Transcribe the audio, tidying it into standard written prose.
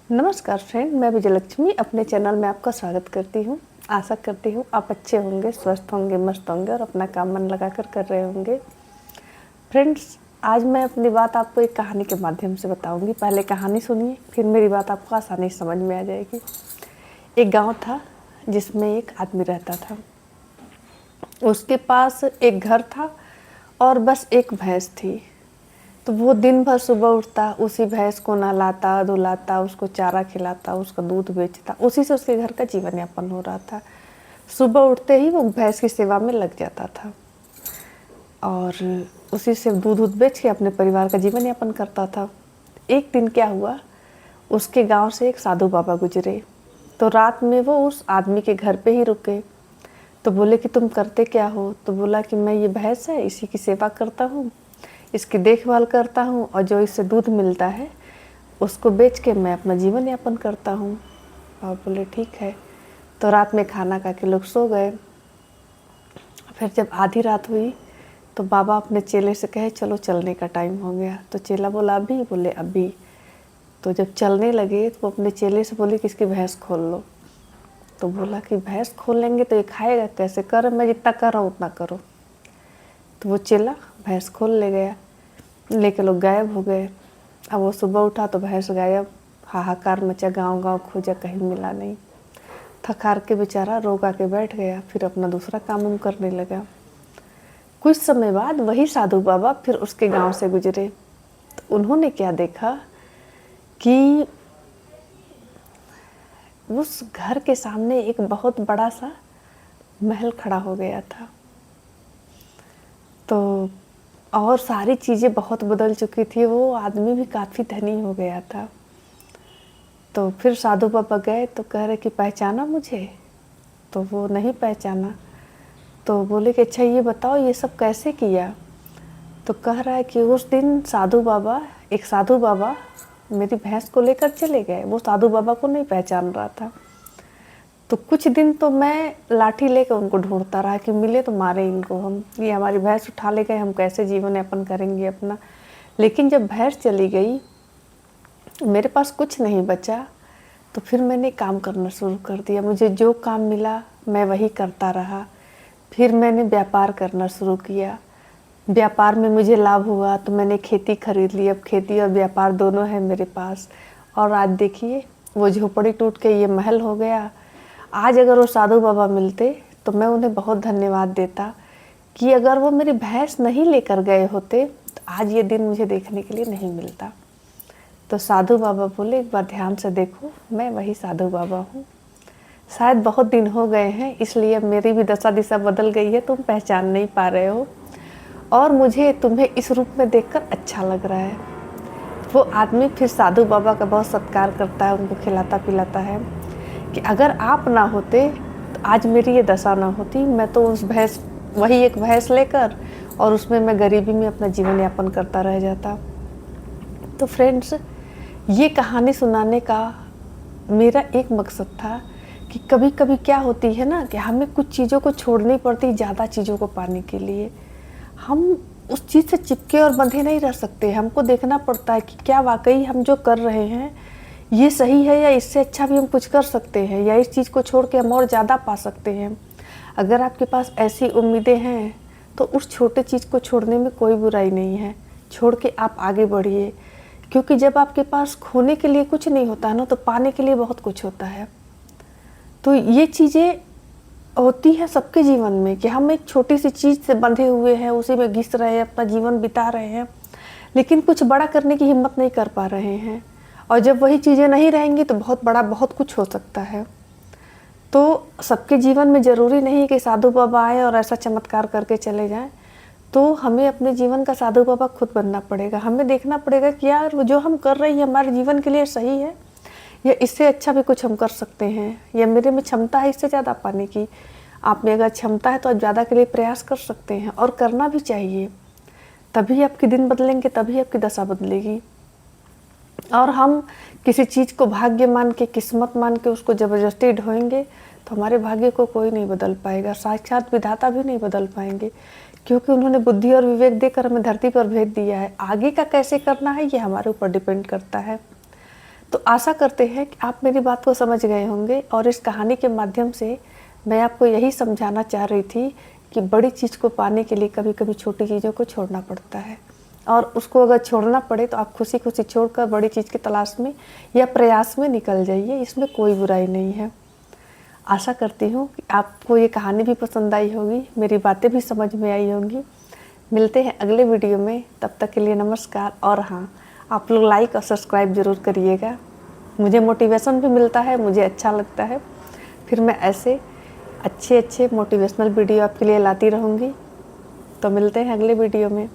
नमस्कार फ्रेंड, मैं विजयलक्ष्मी अपने चैनल में आपका स्वागत करती हूँ। आशा करती हूँ आप अच्छे होंगे, स्वस्थ होंगे, मस्त होंगे और अपना काम मन लगाकर कर रहे होंगे। फ्रेंड्स, आज मैं अपनी बात आपको एक कहानी के माध्यम से बताऊंगी। पहले कहानी सुनिए, फिर मेरी बात आपको आसानी से समझ में आ जाएगी। एक गाँव था जिसमें एक आदमी रहता था। उसके पास एक घर था और बस एक भैंस थी। तो वो दिन भर सुबह उठता, उसी भैंस को नहलाता धुलाता, उसको चारा खिलाता, उसका दूध बेचता, उसी से उसके घर का जीवन यापन हो रहा था। सुबह उठते ही वो भैंस की सेवा में लग जाता था और उसी से दूध बेच के अपने परिवार का जीवन यापन करता था। एक दिन क्या हुआ, उसके गांव से एक साधु बाबा गुजरे। तो रात में वो उस आदमी के घर पे ही रुके। तो बोले कि तुम करते क्या हो? तो बोला कि मैं ये भैंस है, इसी की सेवा करता हूँ, इसकी देखभाल करता हूँ और जो इससे दूध मिलता है उसको बेच के मैं अपना जीवन यापन करता हूँ। और बोले ठीक है। तो रात में खाना खा के लोग सो गए। फिर जब आधी रात हुई तो बाबा अपने चेले से कहे चलो चलने का टाइम हो गया। तो चेला बोला अभी? बोले अभी। तो जब चलने लगे तो वो अपने चेले से बोले कि इसकी भैंस खोल लो। तो बोला कि भैंस खोल लेंगे तो ये खाएगा कैसे? कर, मैं जितना कर रहा हूँ उतना करो। तो वो चेला भैंस खोल ले गया, लेके लोग गायब हो गए। अब वो सुबह उठा तो भैंस गायब। हाहाकार मचा, गांव गांव खोजा, कहीं मिला नहीं। थक हार के बेचारा रोग आके बैठ गया, फिर अपना दूसरा काम उम करने लगा। कुछ समय बाद वही साधु बाबा फिर उसके गांव से गुजरे। तो उन्होंने क्या देखा कि उस घर के सामने एक बहुत बड़ा सा महल खड़ा हो गया था। तो और सारी चीज़ें बहुत बदल चुकी थी, वो आदमी भी काफ़ी धनी हो गया था। तो फिर साधु बाबा गए तो कह रहे कि पहचाना मुझे? तो वो नहीं पहचाना। तो बोले कि अच्छा ये बताओ ये सब कैसे किया? तो कह रहा है कि उस दिन एक साधु बाबा मेरी भैंस को लेकर चले गए। वो साधु बाबा को नहीं पहचान रहा था। तो कुछ दिन तो मैं लाठी लेकर उनको ढूंढता रहा कि मिले तो मारे इनको हम, ये हमारी भैंस उठा ले गए, हम कैसे जीवन यापन करेंगे अपना। लेकिन जब भैंस चली गई मेरे पास कुछ नहीं बचा। तो फिर मैंने काम करना शुरू कर दिया। मुझे जो काम मिला मैं वही करता रहा। फिर मैंने व्यापार करना शुरू किया। व्यापार में मुझे लाभ हुआ तो मैंने खेती खरीद ली। अब खेती और व्यापार दोनों है मेरे पास। और आज देखिए वो झोपड़ी टूट के ये महल हो गया। आज अगर वो साधु बाबा मिलते तो मैं उन्हें बहुत धन्यवाद देता कि अगर वो मेरी भैंस नहीं लेकर गए होते तो आज ये दिन मुझे देखने के लिए नहीं मिलता। तो साधु बाबा बोले एक बार ध्यान से देखो, मैं वही साधु बाबा हूँ। शायद बहुत दिन हो गए हैं इसलिए अब मेरी भी दशा दिशा बदल गई है, तुम पहचान नहीं पा रहे हो और मुझे तुम्हें इस रूप में देखकर अच्छा लग रहा है। वो आदमी फिर साधु बाबा का बहुत सत्कार करता है, उनको खिलाता पिलाता है कि अगर आप ना होते तो आज मेरी ये दशा ना होती। मैं तो वही एक भैंस लेकर और उसमें मैं गरीबी में अपना जीवन यापन करता रह जाता। तो फ्रेंड्स, ये कहानी सुनाने का मेरा एक मकसद था कि कभी कभी क्या होती है ना कि हमें कुछ चीज़ों को छोड़नी पड़ती ज़्यादा चीज़ों को पाने के लिए। हम उस चीज़ से चिपके और बंधे नहीं रह सकते। हमको देखना पड़ता है कि क्या वाकई हम जो कर रहे हैं ये सही है या इससे अच्छा भी हम कुछ कर सकते हैं या इस चीज़ को छोड़ के हम और ज़्यादा पा सकते हैं। अगर आपके पास ऐसी उम्मीदें हैं तो उस छोटे चीज़ को छोड़ने में कोई बुराई नहीं है। छोड़ के आप आगे बढ़िए, क्योंकि जब आपके पास खोने के लिए कुछ नहीं होता है ना तो पाने के लिए बहुत कुछ होता है। तो ये चीज़ें होती है सबके जीवन में कि हम एक छोटी सी चीज़ से बंधे हुए हैं, उसी में घिस रहे हैं, अपना जीवन बिता रहे हैं, लेकिन कुछ बड़ा करने की हिम्मत नहीं कर पा रहे हैं। और जब वही चीज़ें नहीं रहेंगी तो बहुत बड़ा बहुत कुछ हो सकता है। तो सबके जीवन में ज़रूरी नहीं कि साधु बाबा आए और ऐसा चमत्कार करके चले जाएं। तो हमें अपने जीवन का साधु बाबा खुद बनना पड़ेगा। हमें देखना पड़ेगा कि यार जो हम कर रहे हैं हमारे जीवन के लिए सही है या इससे अच्छा भी कुछ हम कर सकते हैं, या मेरे में क्षमता है इससे ज़्यादा पाने की। आप में अगर क्षमता है तो आप ज़्यादा के लिए प्रयास कर सकते हैं और करना भी चाहिए। तभी आपके दिन बदलेंगे, तभी आपकी दशा बदलेगी। और हम किसी चीज़ को भाग्य मान के, किस्मत मान के उसको ज़बरदस्ती ढोएंगे तो हमारे भाग्य को कोई नहीं बदल पाएगा। साक्षात विधाता भी नहीं बदल पाएंगे, क्योंकि उन्होंने बुद्धि और विवेक देकर हमें धरती पर भेज दिया है। आगे का कैसे करना है ये हमारे ऊपर डिपेंड करता है। तो आशा करते हैं कि आप मेरी बात को समझ गए होंगे, और इस कहानी के माध्यम से मैं आपको यही समझाना चाह रही थी कि बड़ी चीज़ को पाने के लिए कभी कभी छोटी चीज़ों को छोड़ना पड़ता है, और उसको अगर छोड़ना पड़े तो आप खुशी खुशी छोड़कर बड़ी चीज़ की तलाश में या प्रयास में निकल जाइए, इसमें कोई बुराई नहीं है। आशा करती हूँ कि आपको ये कहानी भी पसंद आई होगी, मेरी बातें भी समझ में आई होंगी। मिलते हैं अगले वीडियो में, तब तक के लिए नमस्कार। और हाँ, आप लोग लाइक और सब्सक्राइब ज़रूर करिएगा, मुझे मोटिवेशन भी मिलता है, मुझे अच्छा लगता है। फिर मैं ऐसे अच्छे अच्छे मोटिवेशनल वीडियो आपके लिए लाती रहूँगी। तो मिलते हैं अगले वीडियो में।